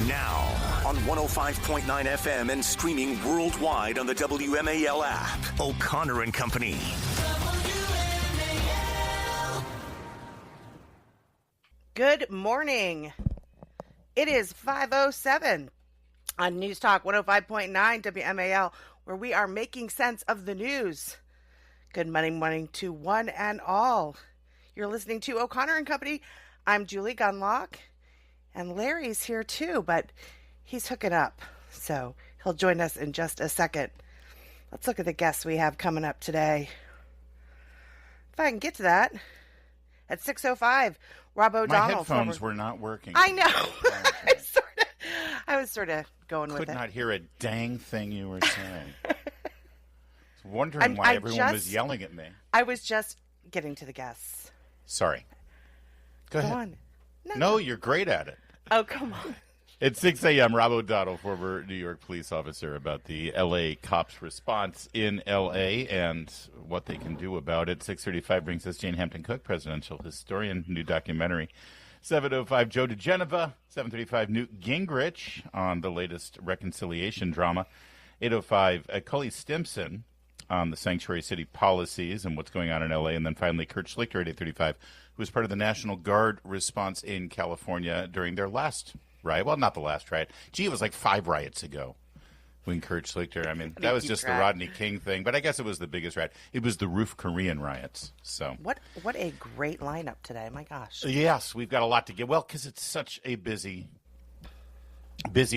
Now, on 105.9 FM and streaming worldwide on the WMAL app. O'Connor and Company. Good morning. It is 5:07 on News Talk 105.9 WMAL, where we are making sense of the news. Good morning to one and all. You're listening to O'Connor and Company. I'm Julie Gunlock, and Larry's here too, but he's hooking up, so he'll join us in just a second. Let's look at the guests we have coming up today. If I can get to that. At 6:05, Rob O'Donnell. My headphones were not working. I know. I was sort of going with it. Could not hear a dang thing you were saying. I was wondering why everyone was yelling at me. I was just getting to the guests. Sorry. Go ahead. On. No, you're great at it. Oh, come on. It's 6 a.m. Rob O'Donnell, former New York police officer, about the L.A. cops' response in L.A. and what they can do about it. 6:35 brings us Jane Hampton-Cook, presidential historian, new documentary. 7:05, Joe DeGeneva. 7:35, Newt Gingrich on the latest reconciliation drama. 8:05, Cully Stimson on the sanctuary city policies and what's going on in L.A. And then finally, Kurt Schlichter at 8:35, who was part of the National Guard response in California during their last riot. Well, not the last riot. Gee, it was like 5 riots ago when Kurt Schlichter, that was just the Rodney King thing, but I guess it was the biggest riot. It was the Roof Korean riots. So What a great lineup today. My gosh. Yes, we've got a lot to get. Well, because it's such a busy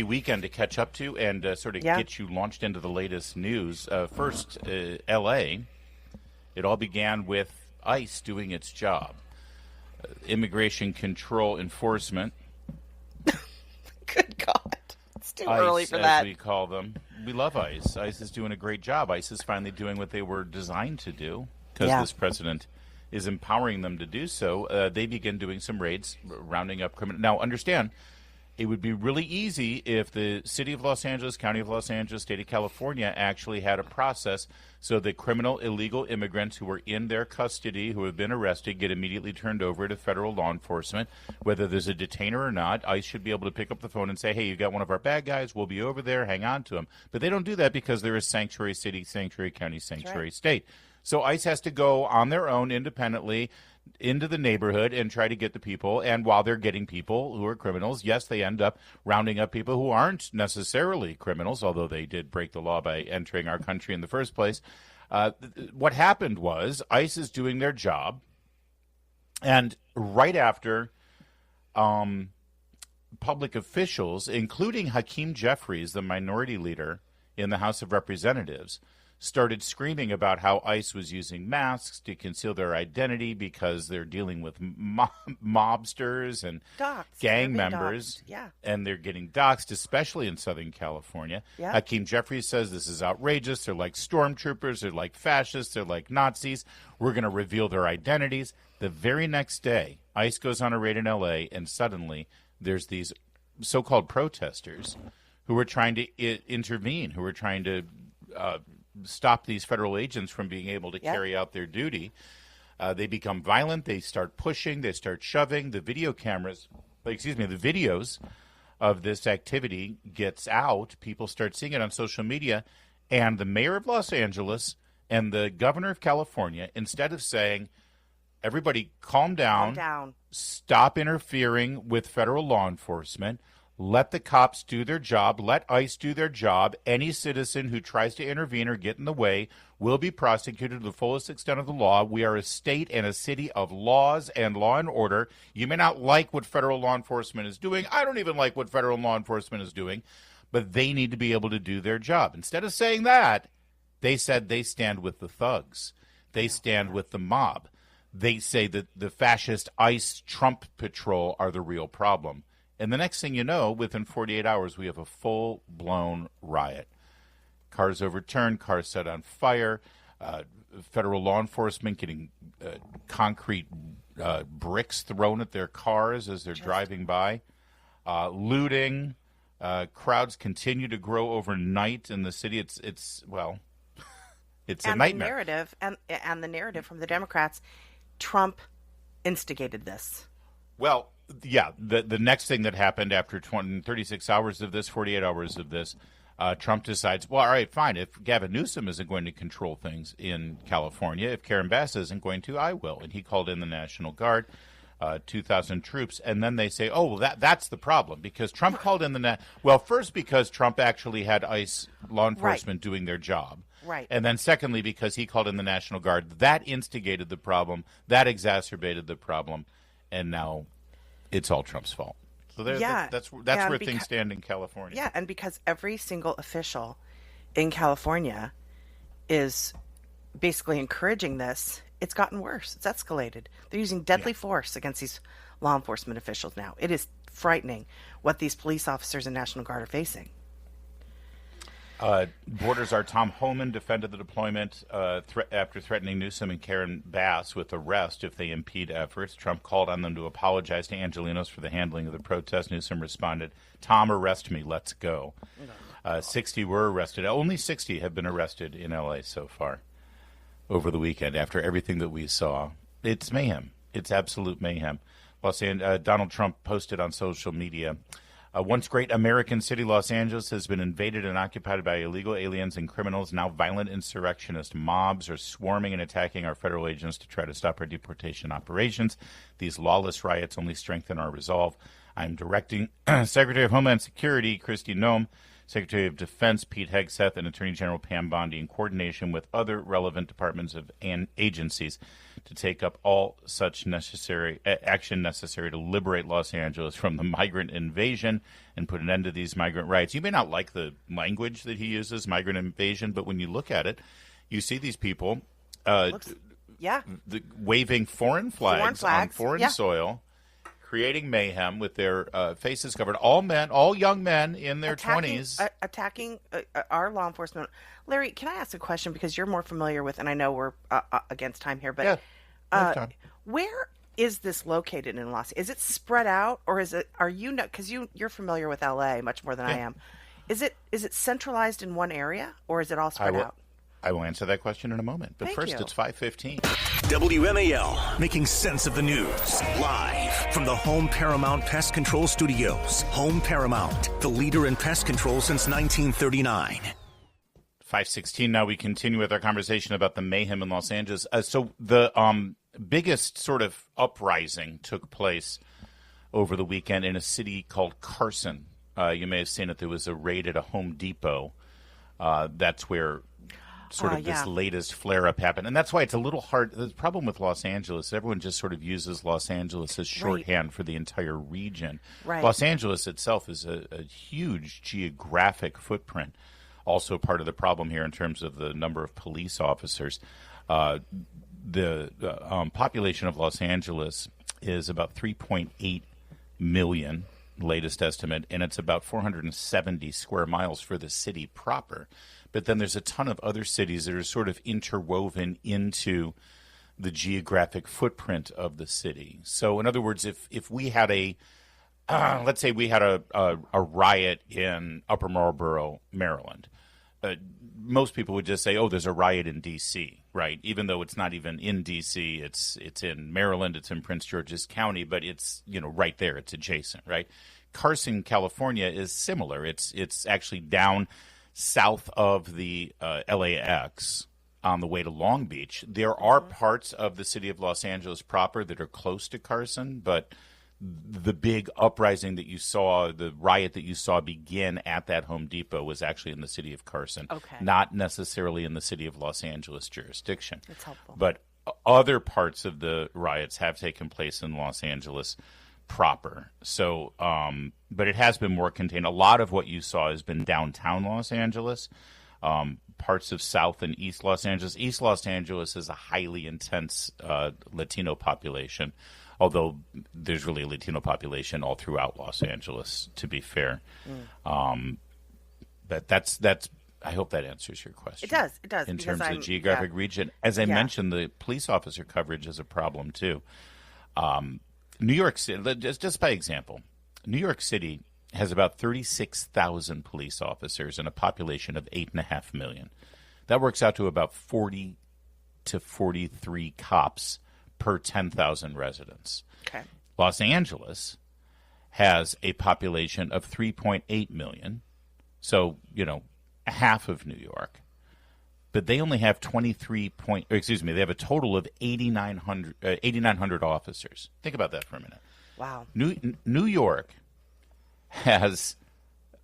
weekend to catch up to and get you launched into the latest news. First, L.A., it all began with ICE doing its job. Immigration control enforcement. Good God. It's too ICE, early for that. As we call them. We love ICE. ICE is doing a great job. ICE is finally doing what they were designed to do because this president is empowering them to do so. They begin doing some raids, rounding up criminals. Now, understand, it would be really easy if the city of Los Angeles, county of Los Angeles, state of California actually had a process so that criminal illegal immigrants who are in their custody, who have been arrested, get immediately turned over to federal law enforcement. Whether there's a detainer or not, ICE should be able to pick up the phone and say, hey, you got one of our bad guys, we'll be over there, hang on to him. But they don't do that because they're a sanctuary city, sanctuary county, sanctuary state. So ICE has to go on their own independently into the neighborhood and try to get the people. And while they're getting people who are criminals, yes, they end up rounding up people who aren't necessarily criminals, although they did break the law by entering our country in the first place. What happened was ICE is doing their job. And right after public officials, including Hakeem Jeffries, the minority leader in the House of Representatives, started screaming about how ICE was using masks to conceal their identity because they're dealing with mobsters and gang members. And they're getting doxxed, especially in Southern California. Hakeem Jeffries says this is outrageous. They're like stormtroopers. They're like fascists. They're like Nazis. We're going to reveal their identities. The very next day, ICE goes on a raid in L.A., and suddenly there's these so-called protesters who are trying to intervene, who are trying to stop these federal agents from being able to carry out their duty. They become violent. They start pushing. They start shoving. The videos of this activity gets out. People start seeing it on social media. And the mayor of Los Angeles and the governor of California, instead of saying, everybody calm down, stop interfering with federal law enforcement, let the cops do their job. Let ICE do their job. Any citizen who tries to intervene or get in the way will be prosecuted to the fullest extent of the law. We are a state and a city of laws and law and order. You may not like what federal law enforcement is doing. I don't even like what federal law enforcement is doing. But they need to be able to do their job. Instead of saying that, they said they stand with the thugs. They stand with the mob. They say that the fascist ICE Trump patrol are the real problem. And the next thing you know, within 48 hours, we have a full-blown riot. Cars overturned, cars set on fire, federal law enforcement getting concrete bricks thrown at their cars as they're driving by, looting. Crowds continue to grow overnight in the city. It's a nightmare. And the narrative from the Democrats, Trump instigated this. Well, yeah, the next thing that happened after 36 hours of this, 48 hours of this, Trump decides, well, all right, fine. If Gavin Newsom isn't going to control things in California, if Karen Bass isn't going to, I will. And he called in the National Guard, 2,000 troops. And then they say, oh, well, that's the problem because Trump called in first because Trump actually had ICE law enforcement doing their job. Right. And then secondly, because he called in the National Guard, that instigated the problem, that exacerbated the problem, and now it's all Trump's fault. So that's where things stand in California. Yeah, and because every single official in California is basically encouraging this, it's gotten worse. It's escalated. They're using deadly force against these law enforcement officials now. It is frightening what these police officers and National Guard are facing. Border czar Tom Homan defended the deployment after threatening Newsom and Karen Bass with arrest if they impede efforts. Trump called on them to apologize to Angelenos for the handling of the protest. Newsom responded, "Tom, arrest me. Let's go." 60 were arrested. Only 60 have been arrested in L.A. so far over the weekend after everything that we saw. It's mayhem. It's absolute mayhem. Donald Trump posted on social media, once great American city, Los Angeles, has been invaded and occupied by illegal aliens and criminals. Now violent insurrectionist mobs are swarming and attacking our federal agents to try to stop our deportation operations. These lawless riots only strengthen our resolve. I'm directing Secretary of Homeland Security Kristi Noem, Secretary of Defense Pete Hegseth, and Attorney General Pam Bondi in coordination with other relevant departments and agencies to take up all such action necessary to liberate Los Angeles from the migrant invasion and put an end to these migrant riots. You may not like the language that he uses, migrant invasion, but when you look at it, you see these people waving foreign flags on foreign soil, creating mayhem with their faces covered. All young men in their 20s. Attacking our law enforcement. Larry, can I ask a question? Because you're more familiar with, and I know we're against time here, but where is this located in Los Angeles? Is it spread out, or because you're familiar with LA much more than I am. Is it centralized in one area, or is it all spread out? I will answer that question in a moment. But first, it's 5:15. WMAL, making sense of the news. Live from the Home Paramount Pest Control Studios. Home Paramount, the leader in pest control since 1939. 5:16 now. We continue with our conversation about the mayhem in Los Angeles. So the biggest sort of uprising took place over the weekend in a city called Carson. You may have seen it. There was a raid at a Home Depot. That's where this latest flare-up happened. And that's why it's a little hard. The problem with Los Angeles, everyone just sort of uses Los Angeles as shorthand for the entire region. Right. Los Angeles itself is a huge geographic footprint. Also part of the problem here in terms of the number of police officers. The population of Los Angeles is about 3.8 million, latest estimate, and it's about 470 square miles for the city proper. But then there's a ton of other cities that are sort of interwoven into the geographic footprint of the city. So in other words, if we had let's say we had a riot in Upper Marlboro, Maryland, most people would just say, oh, there's a riot in D.C., right? Even though it's not even in D.C., it's in Maryland, it's in Prince George's County, but it's, right there, it's adjacent, right? Carson, California is similar. It's actually down south of the LAX on the way to Long Beach. There are parts of the city of Los Angeles proper that are close to Carson, but the big uprising that you saw, the riot that you saw begin at that Home Depot was actually in the city of Carson, not necessarily in the city of Los Angeles jurisdiction. That's helpful. But other parts of the riots have taken place in Los Angeles proper. So, but it has been more contained. A lot of what you saw has been downtown Los Angeles, parts of South and East Los Angeles. East Los Angeles is a highly intense Latino population, although there's really a Latino population all throughout Los Angeles, to be fair. But that's. I hope that answers your question. It does. In terms of the geographic region. As I mentioned, the police officer coverage is a problem, too. New York City, just by example, New York City has about 36,000 police officers and a population of 8.5 million. That works out to about 40 to 43 cops per 10,000 residents. Okay. Los Angeles has a population of 3.8 million. So, half of New York. But they only have they have a total of 8,900 officers. Think about that for a minute. Wow. New York has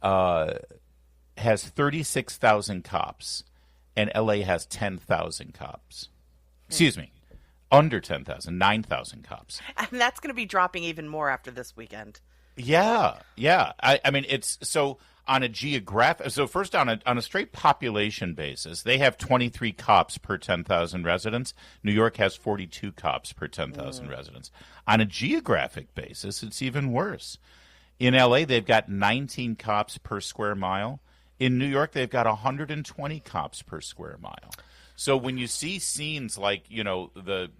36,000 cops, and LA has 10,000 cops. Excuse me, under 10,000, 9,000 cops. And that's going to be dropping even more after this weekend. Yeah. I mean, it's so on a geographic. So first, on a straight population basis, they have 23 cops per 10,000 residents. New York has 42 cops per 10,000 residents. On a geographic basis, it's even worse. In LA, they've got 19 cops per square mile. In New York, they've got 120 cops per square mile. So when you see scenes like, the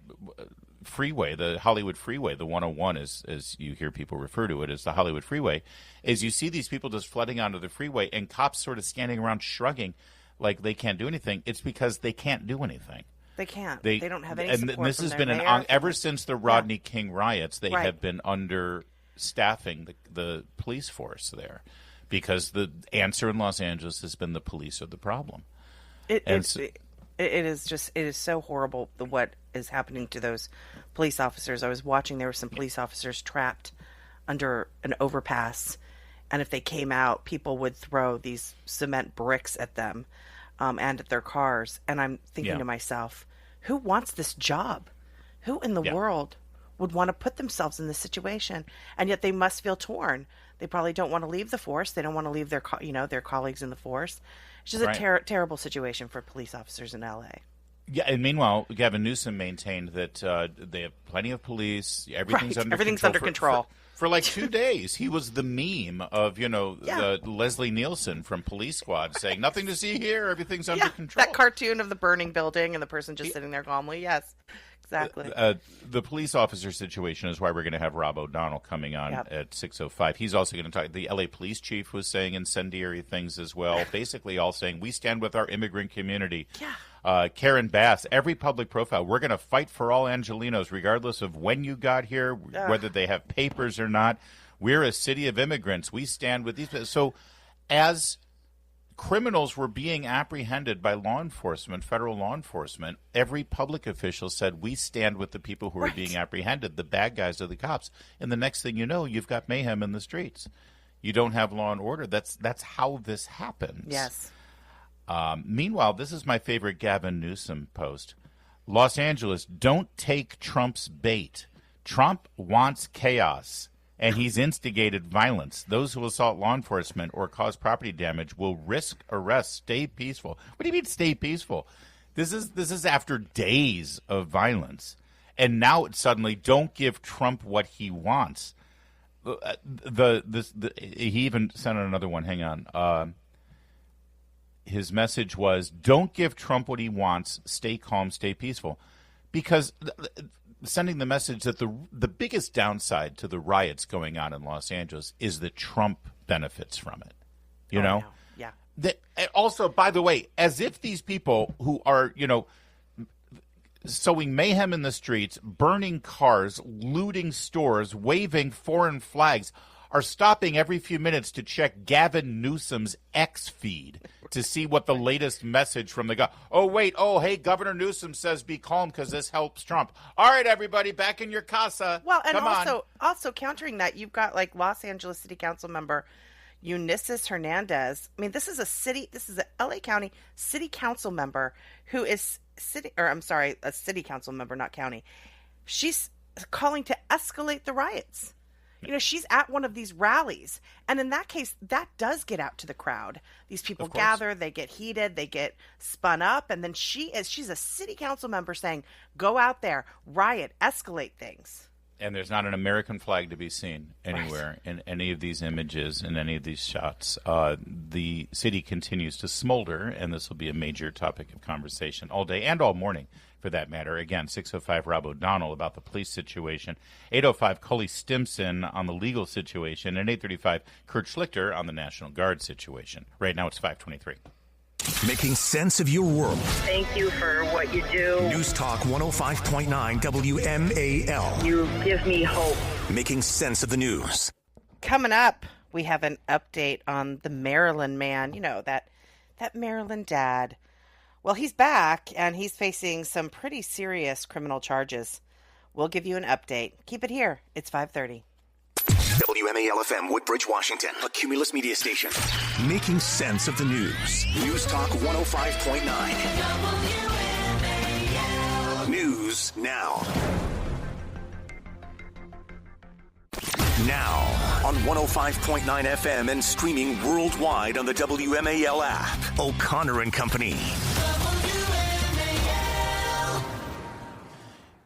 freeway, the Hollywood freeway, the 101, as you hear people refer to it as the Hollywood freeway, is you see these people just flooding onto the freeway and cops sort of standing around shrugging like they can't do anything. It's because they can't do anything. They can't. They don't have any support. And this has been ever since the Rodney King riots, they have been understaffing the police force there because the answer in Los Angeles has been the police are the problem. It is so horrible what is happening to those police officers. I was watching, there were some police officers trapped under an overpass, and if they came out, people would throw these cement bricks at them and at their cars. And I'm thinking to myself, who wants this job? Who in the world would want to put themselves in this situation? And yet they must feel torn. They probably don't want to leave the force. They don't want to leave their colleagues in the force. It's just a terrible situation for police officers in L.A. Yeah, and meanwhile, Gavin Newsom maintained that they have plenty of police. Everything's under control. For like 2 days, he was the meme of, the Leslie Nielsen from Police Squad saying, nothing to see here, everything's under control. That cartoon of the burning building and the person just sitting there calmly. Yes, exactly. The police officer situation is why we're going to have Rob O'Donnell coming on at 6:05. He's also going to talk. The LA police chief was saying incendiary things as well, basically all saying, we stand with our immigrant community. Yeah. Karen Bass, every public profile, we're going to fight for all Angelenos, regardless of when you got here, whether they have papers or not. We're a city of immigrants. We stand with these. So as criminals were being apprehended by law enforcement, federal law enforcement, every public official said, we stand with the people who are being apprehended. The bad guys are the cops. And the next thing you know, you've got mayhem in the streets. You don't have law and order. That's how this happens. Yes. Meanwhile, this is my favorite Gavin Newsom post. Los Angeles, don't take Trump's bait. Trump wants chaos, and he's instigated violence. Those who assault law enforcement or cause property damage will risk arrest. Stay peaceful. What do you mean stay peaceful? This is after days of violence. And now it's suddenly don't give Trump what he wants. He even sent out another one. Hang on. His message was, don't give Trump what he wants, stay calm, stay peaceful. Because sending the message that the biggest downside to the riots going on in Los Angeles is that Trump benefits from it. You know? Yeah. Also, by the way, as if these people who are, sowing mayhem in the streets, burning cars, looting stores, waving foreign flags, are stopping every few minutes to check Gavin Newsom's X feed to see what the latest message from the guy. Hey, Governor Newsom says be calm because this helps Trump. All right, everybody, back in your casa. Well, and Come also countering that, you've got like Los Angeles City Council member Eunices Hernandez. I mean, this is a LA County City Council member who is a city council member, not county. She's calling to escalate the riots. She's at one of these rallies. And in that case, that does get out to the crowd. These people gather, they get heated, they get spun up. And then she's a city council member saying, go out there, riot, escalate things. And there's not an American flag to be seen anywhere in any of these images, in any of these shots. The city continues to smolder, and this will be a major topic of conversation all day and all morning, for that matter. Again, 6:05 Rob O'Donnell about the police situation, 8:05 Cully Stimson on the legal situation, and 8:35 Kurt Schlichter on the National Guard situation. Right now it's 5:23. Making sense of your world. Thank you for what you do. News Talk 105.9 WMAL. You give me hope. Making sense of the news. Coming up, we have an update on the Maryland man. You know, that Maryland dad. Well, he's back, and he's facing some pretty serious criminal charges. We'll give you an update. Keep it here. It's 5:30. WMAL-FM, Woodbridge, Washington, a Cumulus media station. Making sense of the news. News Talk 105.9. News now. Now on 105.9 FM and streaming worldwide on the WMAL app. O'Connor and Company.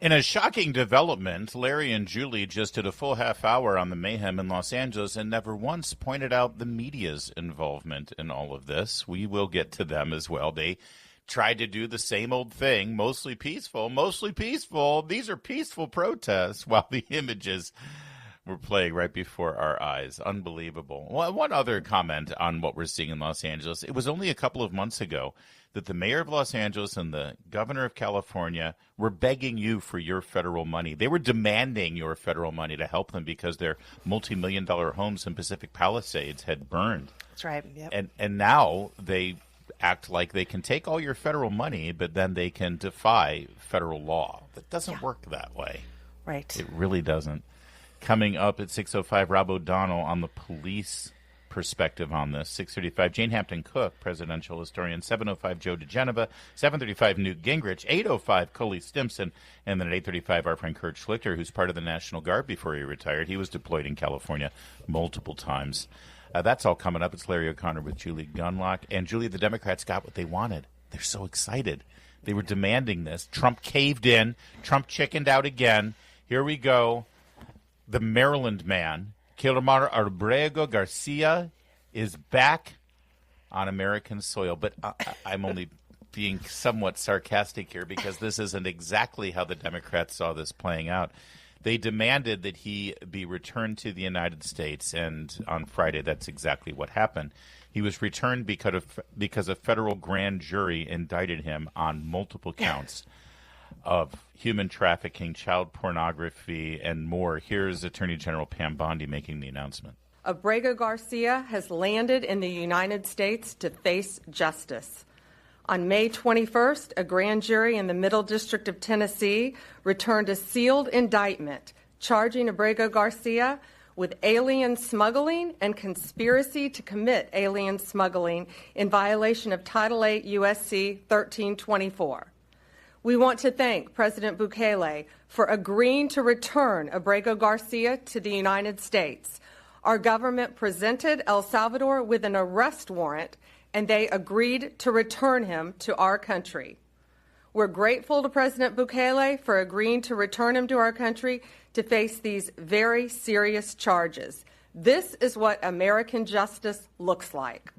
In a shocking development, Larry and Julie just did a full half hour on the mayhem in Los Angeles and never once pointed out the media's involvement in all of this. We will get to them as well. They tried to do the same old thing, mostly peaceful, mostly peaceful. These are peaceful protests, while the images were playing right before our eyes. Unbelievable. One other comment on what we're seeing in Los Angeles. It was only a couple of months ago that the mayor of Los Angeles and the governor of California were begging you for your federal money. They were demanding your federal money to help them because their multi-million-dollar homes in Pacific Palisades had burned. That's right. Yep. And now they act like they can take all your federal money, but then they can defy federal law. That doesn't work that way. Right. It really doesn't. Coming up at 6:05, Rob O'Donnell on the police perspective on this. 6:35, Jane Hampton-Cook, presidential historian. 7:05, Joe DeGeneva. 7:35, Newt Gingrich. 8:05, Coley Stimson. And then at 8:35, our friend Kurt Schlichter, who's part of the National Guard before he retired. He was deployed in California multiple times. That's all coming up. It's Larry O'Connor with Julie Gunlock. And Julie, the Democrats got what they wanted. They're so excited. They were demanding this. Trump caved in. Trump chickened out again. Here we go. The Maryland man, Kilmar Abrego Garcia, is back on American soil. But I'm only being somewhat sarcastic here because this isn't exactly how the Democrats saw this playing out. They demanded that he be returned to the United States, and on Friday, that's exactly what happened. He was returned because a federal grand jury indicted him on multiple counts of human trafficking, child pornography, and more. Here's Attorney General Pam Bondi making the announcement. Abrego Garcia has landed in the United States to face justice. On May 21st, a grand jury in the Middle District of Tennessee returned a sealed indictment charging Abrego Garcia with alien smuggling and conspiracy to commit alien smuggling in violation of Title 8 U.S.C. 1324. We want to thank President Bukele for agreeing to return Abrego Garcia to the United States. Our government presented El Salvador with an arrest warrant, and they agreed to return him to our country. We're grateful to President Bukele for agreeing to return him to our country to face these very serious charges. This is what American justice looks like.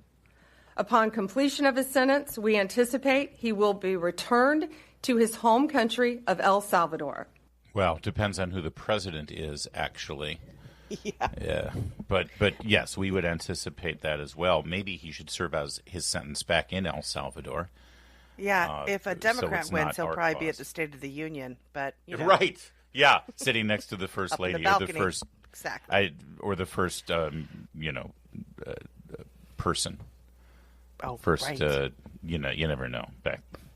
Upon completion of his sentence, we anticipate he will be returned to his home country of El Salvador. Well, depends on who the president is, actually. Yeah. But yes, we would anticipate that as well. Maybe he should serve out his sentence back in El Salvador. Yeah, if a Democrat so wins, he'll probably be cause. at the State of the Union. But Right. Yeah, sitting next to the first lady or the first exactly. or the first person. Oh, first, right. you never know.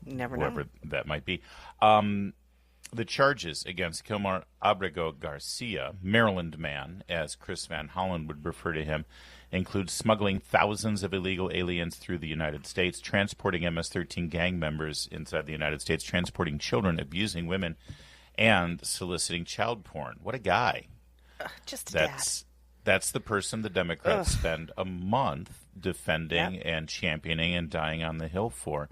Never whoever know. that might be. The charges against Kilmar Abrego Garcia, Maryland man, as Chris Van Hollen would refer to him, include smuggling thousands of illegal aliens through the United States, transporting MS-13 gang members inside the United States, transporting children, abusing women, and soliciting child porn. What a guy. Just That's the person the Democrats spend a month defending and championing and dying on the Hill for.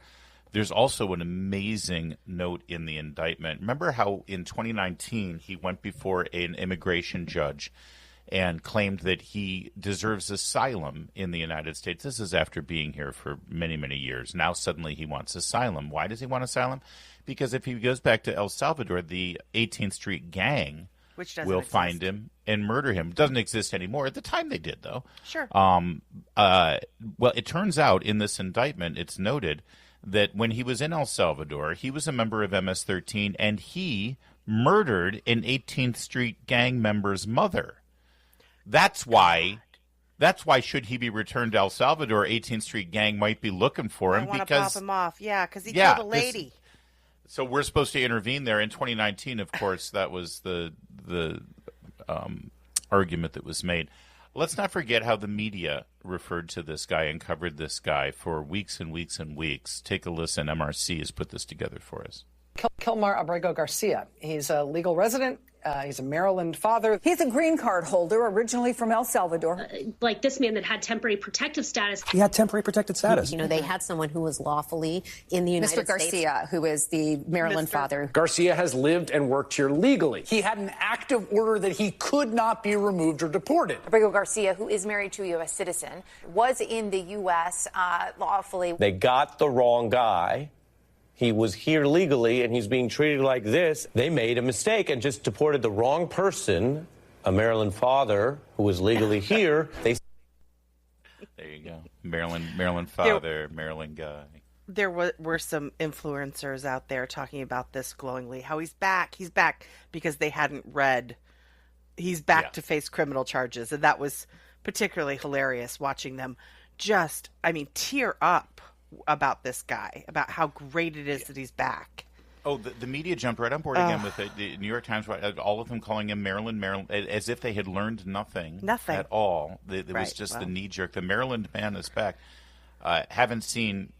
There's also an amazing note in the indictment. Remember how in 2019 he went before an immigration judge and claimed that he deserves asylum in the United States. This is after being here for many, many years. Now suddenly he wants asylum. Why does he want asylum? Because if he goes back to El Salvador, the 18th Street gang will find him and murder him. Doesn't exist anymore. At the time they did, though. Sure. Well, it turns out in this indictment, it's noted that when he was in El Salvador, he was a member of MS-13, and he murdered an 18th Street gang member's mother. That's why should he be returned to El Salvador, 18th Street gang might be looking for him I want to because pop him off. Yeah, because he killed a lady. So we're supposed to intervene there. In 2019, of course, that was the argument that was made. Let's not forget how the media referred to this guy and covered this guy for weeks and weeks and weeks. Take a listen. MRC has put this together for us. Kilmar Abrego Garcia. He's a legal resident. He's a Maryland father. He's a green card holder, originally from El Salvador. Like this man that had temporary protective status. He had temporary protected status. You know, they had someone who was lawfully in the United States. Mr. Garcia, who is the Maryland father. Garcia has lived and worked here legally. He had an active order that he could not be removed or deported. Abrego Garcia, who is married to a U.S. citizen, was in the U.S. Lawfully. They got the wrong guy. He was here legally, and he's being treated like this. They made a mistake and just deported the wrong person, a Maryland father who was legally here. There you go. Maryland father, Maryland guy. There were some influencers out there talking about this glowingly, how he's back. He's back because they hadn't read. He's back to face criminal charges. And that was particularly hilarious watching them just, tear up about this guy, about how great it is that he's back. Oh, the media jumped right on board again with it. The New York Times, all of them calling him Maryland, as if they had learned nothing at all. It was just the knee-jerk. The Maryland man is back. Haven't seen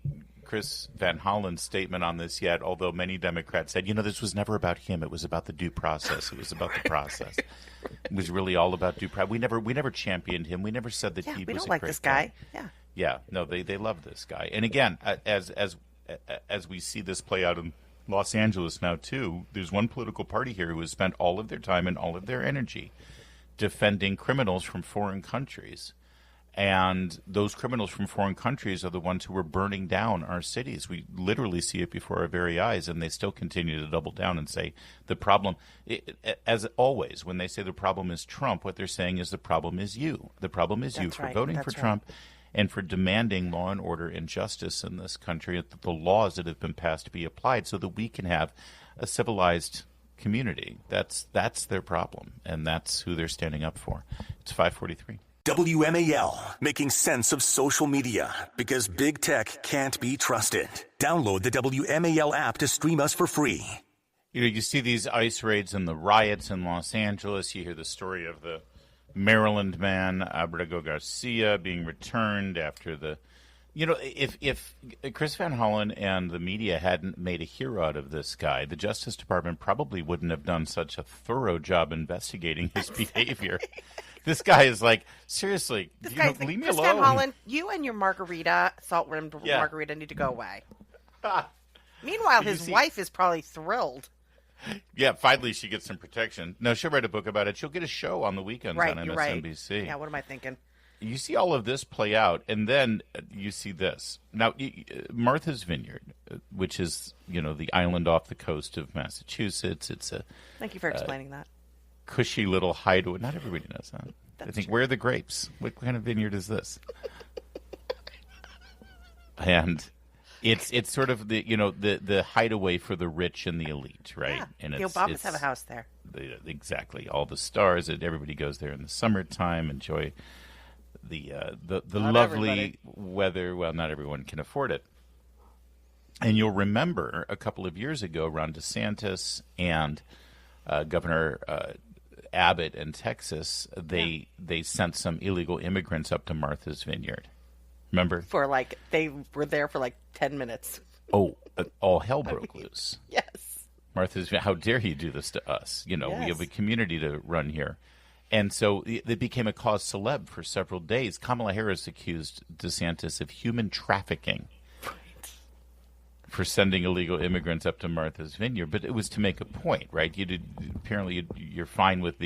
Chris Van Hollen's statement on this yet, although many Democrats said, this was never about him. It was about the due process. It was about the process. It was really all about due process. We never championed him. We never said that he was a great guy. We don't like this guy. Yeah, no, they love this guy. And again, as we see this play out in Los Angeles now too, there's one political party here who has spent all of their time and all of their energy defending criminals from foreign countries. And those criminals from foreign countries are the ones who are burning down our cities. We literally see it before our very eyes, and they still continue to double down and say the problem, as always, when they say the problem is Trump, what they're saying is the problem is you. The problem is you for voting for Trump and for demanding law and order and justice in this country, the laws that have been passed to be applied so that we can have a civilized community. That's their problem, and that's who they're standing up for. It's 5:43. WMAL, making sense of social media because big tech can't be trusted. Download the WMAL app to stream us for free. You see these ICE raids and the riots in Los Angeles. You hear the story of the Maryland man, Abrego Garcia, being returned after the... if Chris Van Hollen and the media hadn't made a hero out of this guy, the Justice Department probably wouldn't have done such a thorough job investigating his behavior. This guy is like, seriously, leave me Chris alone. Van Hollen, you and your margarita, salt-rimmed margarita, need to go away. Meanwhile, his wife is probably thrilled. Yeah, finally she gets some protection. No, she'll write a book about it. She'll get a show on the weekends on MSNBC. Right. Yeah, what am I thinking? You see all of this play out, and then you see this. Now, Martha's Vineyard, which is, the island off the coast of Massachusetts. It's a... Thank you for explaining that. Cushy little hideaway. Not everybody knows that. That's I think, true. where are the grapes? What kind of vineyard is this? And it's sort of the hideaway for the rich and the elite, right? Yeah, and the Obamas have a house there. Exactly. All the stars. Everybody goes there in the summertime, enjoy the lovely weather. Well, not everyone can afford it. And you'll remember a couple of years ago, Ron DeSantis and Governor Abbott in Texas, they sent some illegal immigrants up to Martha's Vineyard. Remember? They were there for 10 minutes. Oh, all hell broke loose. Yes. Martha's Vineyard, how dare you do this to us? We have a community to run here. And so it became a cause celeb for several days. Kamala Harris accused DeSantis of human trafficking for sending illegal immigrants up to Martha's Vineyard, but it was to make a point, right? You're fine with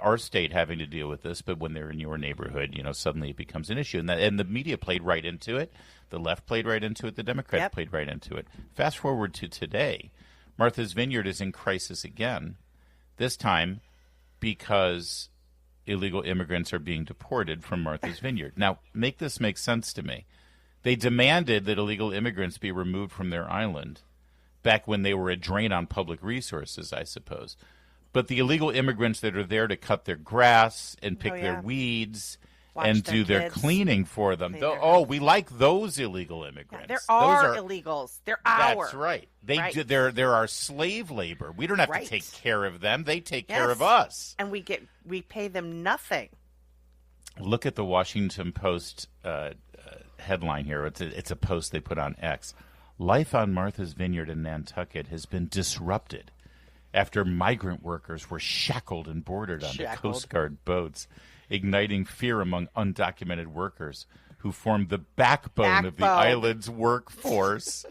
our state having to deal with this, but when they're in your neighborhood, suddenly it becomes an issue, and the media played right into it, the left played right into it, the Democrats played right into it. Fast forward to today, Martha's Vineyard is in crisis again, this time because illegal immigrants are being deported from Martha's Vineyard. Now, make this make sense to me. They demanded that illegal immigrants be removed from their island back when they were a drain on public resources, I suppose. But the illegal immigrants that are there to cut their grass and pick Oh, yeah. their weeds Watch and their do their kids cleaning for them. clean their Oh, we like those illegal Yeah, immigrants. there Those are illegals. They're our. That's right. Right. They're our slave labor. We don't have Right. to take care of them. They take care Yes. of us. And we pay them nothing. Look at the Washington Post headline here. It's a post they put on X. Life on Martha's Vineyard in Nantucket has been disrupted after migrant workers were shackled and boarded onto Coast Guard boats, igniting fear among undocumented workers who formed the backbone of the island's workforce.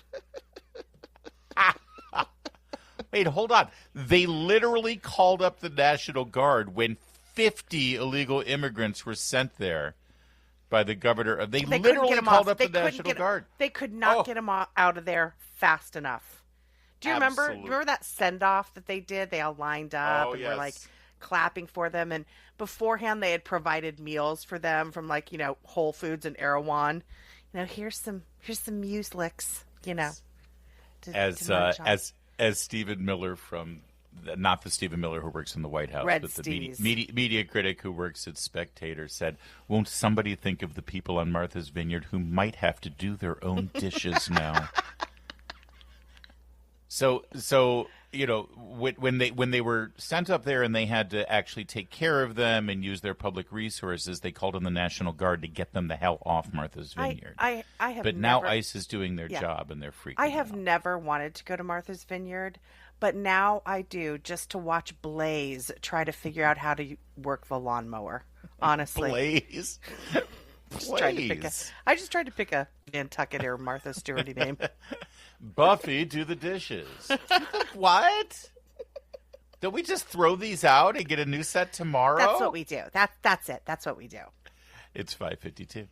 Wait, hold on. They literally called up the National Guard when 50 illegal immigrants were sent there by the governor. They literally called up the National Guard. They could not get them out of there fast enough. Do you remember that send-off that they did? They all lined up and were like clapping for them. And beforehand, they had provided meals for them from Whole Foods and Erewhon. Here's some mueslicks, As Stephen Miller from, not the Stephen Miller who works in the White House, but the media critic who works at Spectator said, won't somebody think of the people on Martha's Vineyard who might have to do their own dishes now? So when they were sent up there and they had to actually take care of them and use their public resources, they called on the National Guard to get them the hell off Martha's Vineyard. Now ICE is doing their job and they're freaking out. I have never wanted to go to Martha's Vineyard, but now I do, just to watch Blaze try to figure out how to work the lawnmower. Honestly, Blaze. I just tried to pick a Nantucket or Martha Stewart name. Buffy, do the dishes. What? Don't we just throw these out and get a new set tomorrow? That's what we do. That's it. That's what we do. It's 5:52.